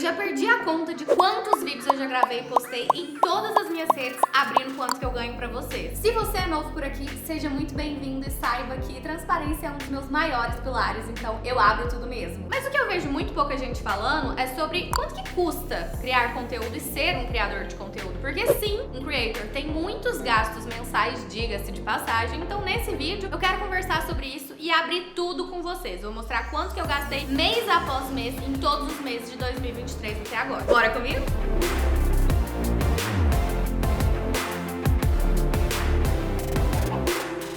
já perdi a conta de quantos vídeos eu já gravei e postei em todas as minhas redes, abrindo quanto que eu ganho pra vocês. Se você é novo por aqui, seja muito bem-vindo e saiba que transparência é um dos meus maiores pilares, então eu abro tudo mesmo. Mas o que eu vejo muito pouca gente falando é sobre quanto que custa criar conteúdo e ser um criador de conteúdo. Porque sim, um creator tem muitos gastos mensais, diga-se de passagem, então nesse vídeo eu quero conversar sobre isso e abrir tudo com vocês. Vou mostrar quanto que eu gastei mês após mês em todos os meses de 2023 até agora. Bora comigo?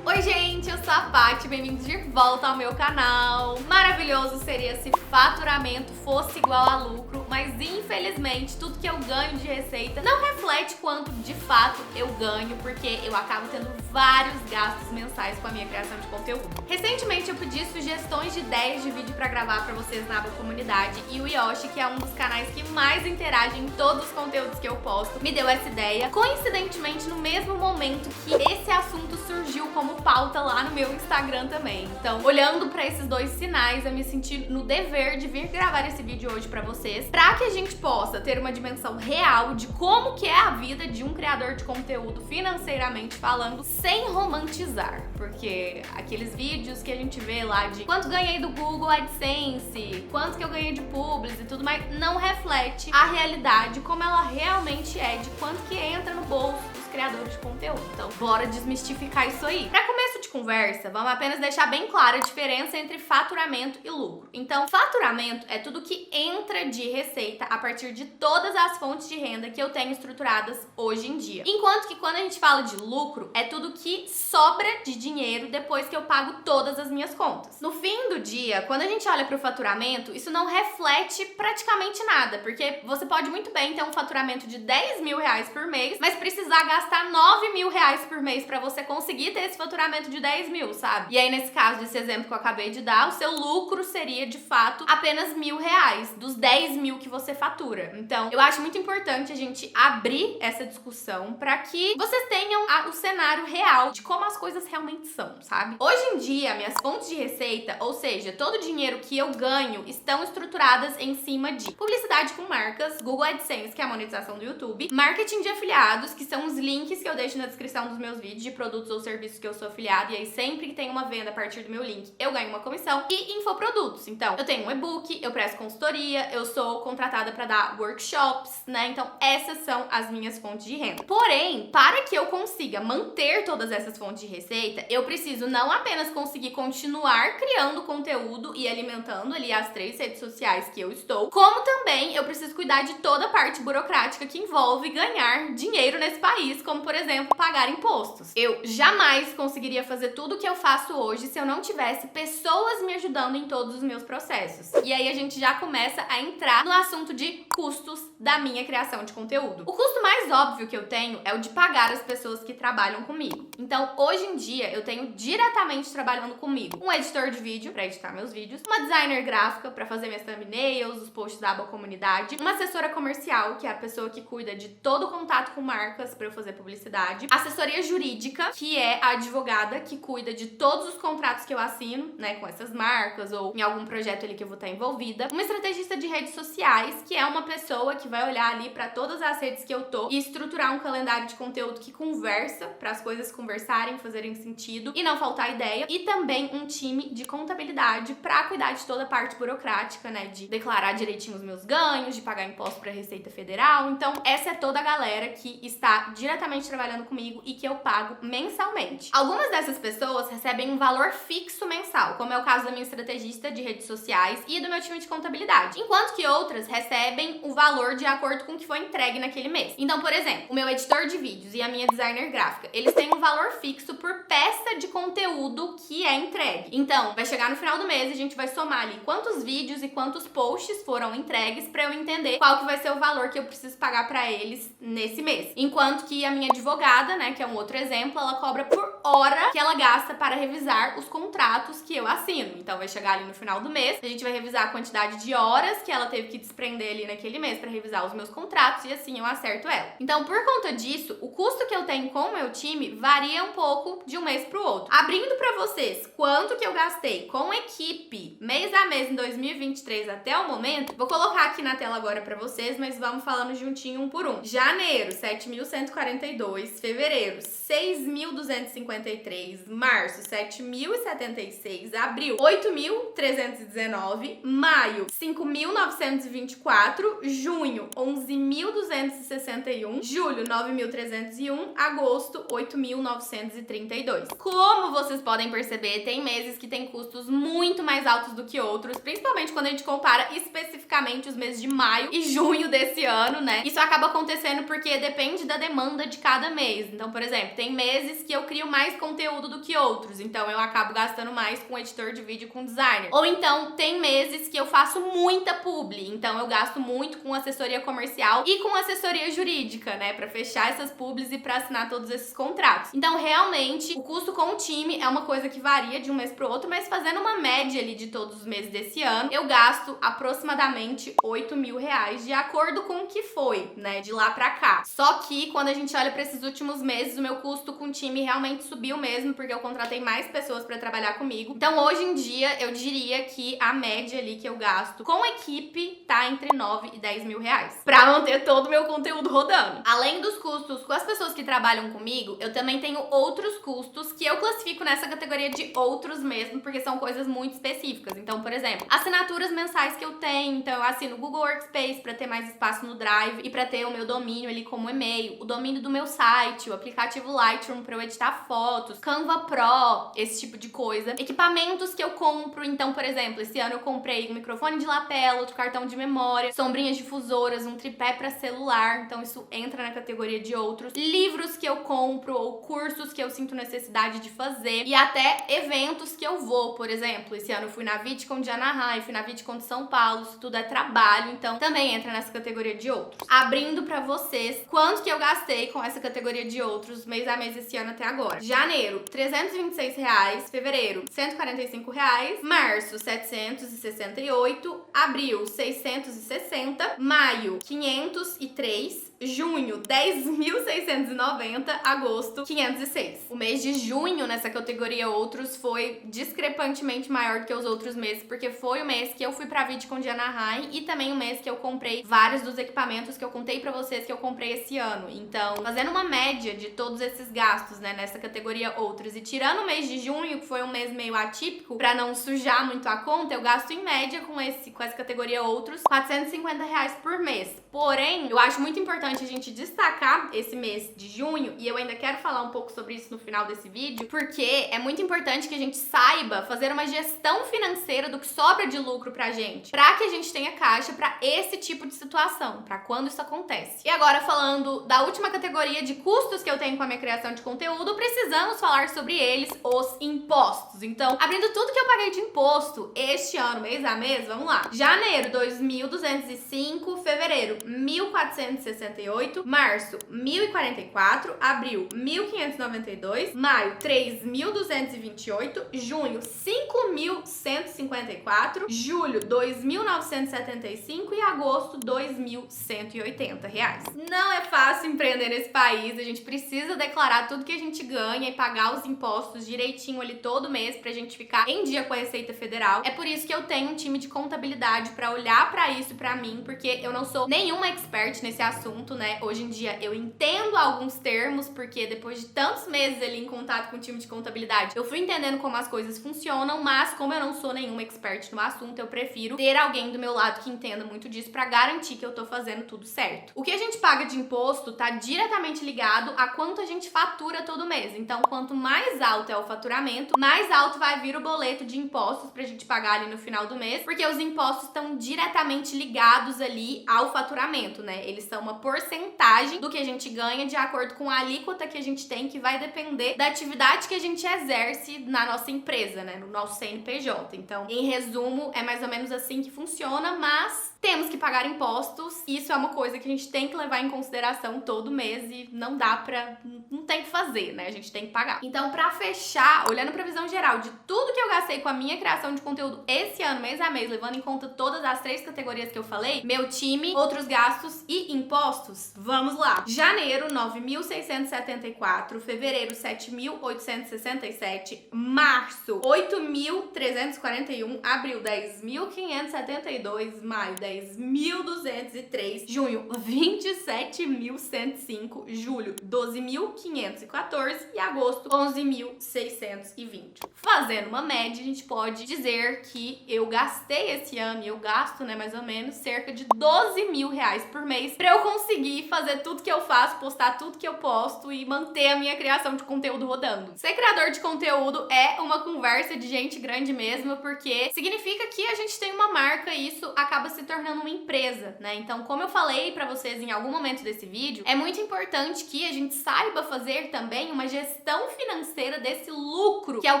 Oi gente, eu sou a Paty, bem-vindos de volta ao meu canal. Maravilhoso seria se faturamento fosse igual a lucro, mas infelizmente tudo que eu ganho de receita não reflete quanto de fato eu ganho, porque eu acabo tendo vários gastos mensais com a minha criação de conteúdo. Recentemente eu pedi sugestões de ideias de vídeo pra gravar pra vocês na aba comunidade e o Yoshi, que é um dos canais que mais interage em todos os conteúdos que eu posto, me deu essa ideia, coincidentemente no mesmo momento que esse assunto surgiu como pauta lá no meu Instagram também. Então, olhando pra esses dois sinais, eu me senti no dever de vir gravar esse vídeo hoje pra vocês, pra que a gente possa ter uma dimensão real de como que é a vida de um criador de conteúdo financeiramente falando, sem romantizar. Porque aqueles vídeos que a gente vê lá de quanto ganhei do Google AdSense, quanto que eu ganhei de Publis e tudo mais, não reflete a realidade como ela realmente é, de quanto que entra no bolso dos criadores de conteúdo. Então, bora desmistificar isso aí. Pra começo de conversa, vamos apenas deixar bem clara a diferença entre faturamento e lucro. Então, faturamento é tudo que entra de receita a partir de todas as fontes de renda que eu tenho estruturadas hoje em dia. Enquanto que quando a gente fala de lucro, é tudo que sobra de dinheiro depois que eu pago todas as minhas contas. No fim do dia, quando a gente olha para o faturamento, isso não reflete praticamente nada, porque você pode muito bem ter um faturamento de 10 mil reais por mês, mas precisar gastar 9 mil reais por mês para você conseguir ter esse faturamento de 10 mil, sabe? E aí, nesse caso, desse exemplo que eu acabei de dar, o seu lucro seria, de fato, apenas 1.000 reais dos 10 mil que você fatura. Então, eu acho muito importante a gente abrir essa discussão para que vocês tenham o cenário real de como as coisas realmente são, sabe? Hoje em dia, minhas fontes de receita, ou seja, todo o dinheiro que eu ganho, estão estruturadas em cima de publicidade com marcas, Google AdSense, que é a monetização do YouTube, marketing de afiliados, que são os links que eu deixo na descrição dos meus vídeos de produtos ou serviços que eu sou afiliado, e aí sempre que tem uma venda a partir do meu link, eu ganho uma comissão, e infoprodutos. Então, eu tenho um e-book, eu presto consultoria, eu sou contratada para dar workshops, né? Então, essas são as minhas fontes de renda. Porém, para que eu consiga manter todas essas fontes de receita, eu preciso não apenas conseguir continuar criando conteúdo e alimentando ali as 3 redes sociais que eu estou, como também eu preciso cuidar de toda a parte burocrática que envolve ganhar dinheiro nesse país, como, por exemplo, pagar impostos. Eu jamais conseguiria fazer tudo o que eu faço hoje se eu não tivesse pessoas me ajudando em todos os meus processos. E aí a gente já começa a entrar no assunto de custos da minha criação de conteúdo. O custo mais óbvio que eu tenho é o de pagar as pessoas que trabalham comigo. Então, hoje em dia, eu tenho diretamente trabalhando comigo um editor de vídeo para editar meus vídeos, uma designer gráfica para fazer minhas thumbnails, os posts da aba comunidade, uma assessora comercial, que é a pessoa que cuida de todo o contato com marcas para eu fazer publicidade, assessoria jurídica, que é a advogada que cuida de todos os contratos que eu assino, né, com essas marcas ou em algum projeto ali que eu vou estar envolvida, uma estrategista de redes sociais, que é uma pessoa que vai olhar ali para todas as redes que eu tô e estruturar um calendário de conteúdo que conversa, para as coisas conversarem, fazerem sentido e não faltar ideia, e também um time de contabilidade para cuidar de toda a parte burocrática, né, de declarar direitinho os meus ganhos, de pagar imposto para a Receita Federal. Então, essa é toda a galera que está diretamente trabalhando comigo e que eu pago mensalmente. Algumas dessas pessoas recebem um valor fixo mensal, como é o caso da minha estrategista de redes sociais e do meu time de contabilidade, enquanto que outras recebem o valor de acordo com o que foi entregue naquele mês. Então, por exemplo, o meu editor de vídeos e a minha designer gráfica, eles têm um valor fixo por peça de conteúdo que é entregue. Então, vai chegar no final do mês e a gente vai somar ali quantos vídeos e quantos posts foram entregues para eu entender qual que vai ser o valor que eu preciso pagar para eles nesse mês. Enquanto que a minha advogada, né, que é um outro exemplo, ela cobra por hora que ela ela gasta para revisar os contratos que eu assino. Então vai chegar ali no final do mês, a gente vai revisar a quantidade de horas que ela teve que desprender ali naquele mês para revisar os meus contratos e assim eu acerto ela. Então, por conta disso, o custo que eu tenho com o meu time varia um pouco de um mês pro outro. Abrindo para vocês quanto que eu gastei com equipe mês a mês em 2023 até o momento, vou colocar aqui na tela agora para vocês, mas vamos falando juntinho um por um. Janeiro, 7.142, fevereiro, 6.253, março, 7.076, abril, 8.319, maio, 5.924, junho, 11.261, julho, 9.301, agosto, 8.932. Como vocês podem perceber, tem meses que tem custos muito mais altos do que outros, principalmente quando a gente compara especificamente os meses de maio e junho desse ano, né? Isso acaba acontecendo porque depende da demanda de cada mês. Então, por exemplo, tem meses que eu crio mais conteúdo do que outros, então eu acabo gastando mais com editor de vídeo, com designer. Ou então, tem meses que eu faço muita publi, então eu gasto muito com assessoria comercial e com assessoria jurídica, né, pra fechar essas publis e pra assinar todos esses contratos. Então, realmente, o custo com o time é uma coisa que varia de um mês pro outro, mas fazendo uma média ali de todos os meses desse ano, eu gasto aproximadamente R$8.000 de acordo com o que foi, né, de lá pra cá. Só que, quando a gente olha pra esses últimos meses, o meu custo com o time realmente subiu mesmo, porque eu contratei mais pessoas pra trabalhar comigo. Então, hoje em dia, eu diria que a média ali que eu gasto com equipe tá entre R$9.000 e R$10.000 pra manter todo o meu conteúdo rodando. Além dos custos com as pessoas que trabalham comigo, eu também tenho outros custos que eu classifico nessa categoria de outros mesmo, porque são coisas muito específicas. Então, por exemplo, assinaturas mensais que eu tenho. Então, eu assino o Google Workspace pra ter mais espaço no Drive e pra ter o meu domínio ali como e-mail, o domínio do meu site, o aplicativo Lightroom pra eu editar fotos, Canva Pro, esse tipo de coisa. Equipamentos que eu compro. Então, por exemplo, esse ano eu comprei um microfone de lapela, outro cartão de memória, sombrinhas difusoras, um tripé pra celular. Então, isso entra na categoria de outros. Livros que eu compro ou cursos que eu sinto necessidade de fazer. E até eventos que eu vou, por exemplo. Esse ano eu fui na VidCon de Anaheim, fui na VidCon de São Paulo. Isso tudo é trabalho, então também entra nessa categoria de outros. Abrindo pra vocês quanto que eu gastei com essa categoria de outros mês a mês esse ano até agora. Janeiro, R$326, fevereiro, R$145, março, 768, abril, 660, maio, 503, junho, 10.690, agosto, 506. O mês de junho nessa categoria outros foi discrepantemente maior do que os outros meses, porque foi o mês que eu fui pra VidCon de Anaheim e também o mês que eu comprei vários dos equipamentos que eu contei pra vocês que eu comprei esse ano. Então, fazendo uma média de todos esses gastos, né, nessa categoria outros e tirando o mês de junho, que foi um mês meio atípico, pra não sujar muito a conta, eu gasto em média com essa categoria outros R$450 por mês. Porém, eu acho muito importante a gente destacar esse mês de junho, e eu ainda quero falar um pouco sobre isso no final desse vídeo, porque é muito importante que a gente saiba fazer uma gestão financeira do que sobra de lucro pra gente, pra que a gente tenha caixa pra esse tipo de situação, pra quando isso acontece. E agora, falando da última categoria de custos que eu tenho com a minha criação de conteúdo, precisamos falar sobre eles, os impostos. Então, abrindo tudo que eu paguei de imposto este ano, mês a mês, vamos lá. Janeiro, 2.205, fevereiro, 1.468, março, 1.044, abril, 1.592, maio, 3.228, junho, 5.154, julho, 2.975 e agosto, R$2.180. Não é fácil empreender nesse país, a gente precisa declarar tudo que a gente ganha e pagar os impostos direitinho ali todo mês pra gente ficar em dia com a Receita Federal. É por isso que eu tenho um time de contabilidade pra olhar pra isso pra mim, porque eu não sou nenhuma expert nesse assunto, né? Hoje em dia eu entendo alguns termos, porque depois de tantos meses ali em contato com o time de contabilidade, eu fui entendendo como as coisas funcionam, mas como eu não sou nenhuma expert no assunto, eu prefiro ter alguém do meu lado que entenda muito disso pra garantir que eu tô fazendo tudo certo. O que a gente paga de imposto tá diretamente ligado a quanto a gente fatura todo mês. Então, quanto mais alto é o faturamento, mais alto vai vir o boleto de impostos pra gente pagar ali no final do mês, porque os impostos estão diretamente ligados ali ao faturamento, né? Eles são uma porcentagem do que a gente ganha de acordo com a alíquota que a gente tem, que vai depender da atividade que a gente exerce na nossa empresa, né? No nosso CNPJ. Então, em resumo, é mais ou menos assim que funciona, mas temos que pagar impostos. Isso é uma coisa que a gente tem que levar em consideração todo mês e não dá pra... não tem que fazer, né? A gente tem que pagar. Então, pra fechar, olhando pra visão geral de tudo que eu gastei com a minha criação de conteúdo esse ano, mês a mês, levando em conta todas as 3 categorias que eu falei, meu time, outros gastos e impostos, vamos lá. Janeiro, 9.674, fevereiro, 7.867, março, 8.341, abril, 10.572, maio, 10.203, junho, 27.105, julho, 12.514 e agosto, 11.620. Fazendo uma média, a gente pode dizer que eu gastei esse ano, e eu gasto, né, mais ou menos, cerca de 12 mil reais por mês pra eu conseguir fazer tudo que eu faço, postar tudo que eu posto e manter a minha criação de conteúdo rodando. Ser criador de conteúdo é uma conversa de gente grande mesmo, porque significa que a gente tem uma marca e isso acaba se tornando uma empresa, né? Então, como eu falei pra vocês em algum momento desse vídeo, é muito importante que a gente saiba fazer também uma gestão financeira desse lucro, que é o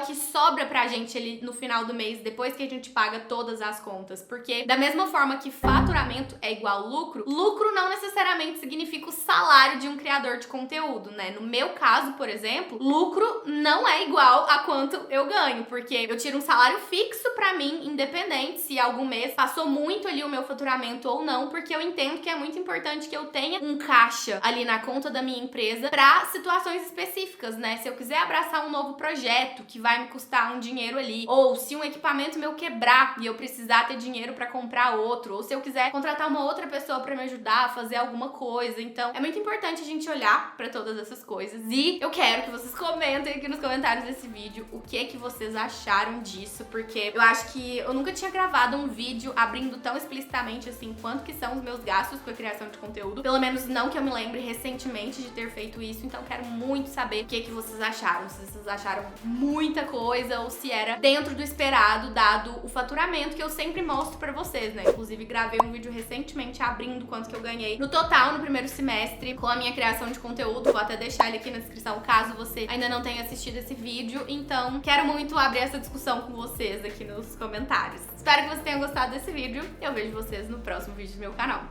que sobra pra gente ali no final do mês, depois que a gente paga todas as contas. Porque da mesma forma que faturamento é igual lucro, lucro não necessariamente significa o salário de um criador de conteúdo, né? No meu caso, por exemplo, lucro não é igual a quanto eu ganho, porque eu tiro um salário fixo pra mim, independente se algum mês passou muito ali o meu faturamento ou não, porque eu entendo que é muito importante que eu tenha um caixa ali na conta da minha empresa pra situações específicas, né? Se eu quiser abraçar um novo projeto que vai me custar um dinheiro ali, ou se um equipamento meu quebrar e eu precisar ter dinheiro pra comprar outro, ou se eu quiser contratar uma outra pessoa pra me ajudar a fazer alguma coisa. Então, é muito importante a gente olhar pra todas essas coisas e eu quero que vocês comentem aqui nos comentários desse vídeo o que é que vocês acharam disso, porque eu acho que eu nunca tinha gravado um vídeo abrindo tão explicitamente assim quanto que são os meus gastos com a criação de conteúdo, pelo menos não que eu me lembre recentemente de ter feito isso, então quero muito saber o que é que vocês acharam, se vocês acharam muita coisa ou se era dentro do esperado, dado o faturamento que eu sempre mostro pra vocês, né? Inclusive gravei um vídeo recentemente abrindo quanto que eu ganhei no total no primeiro semestre com a minha criação de conteúdo, vou até deixar ele aqui na descrição caso você ainda não tenha assistido esse vídeo, então quero muito abrir essa discussão com vocês aqui nos comentários. Espero que vocês tenham gostado desse vídeo e eu vejo vocês no próximo vídeo do meu canal.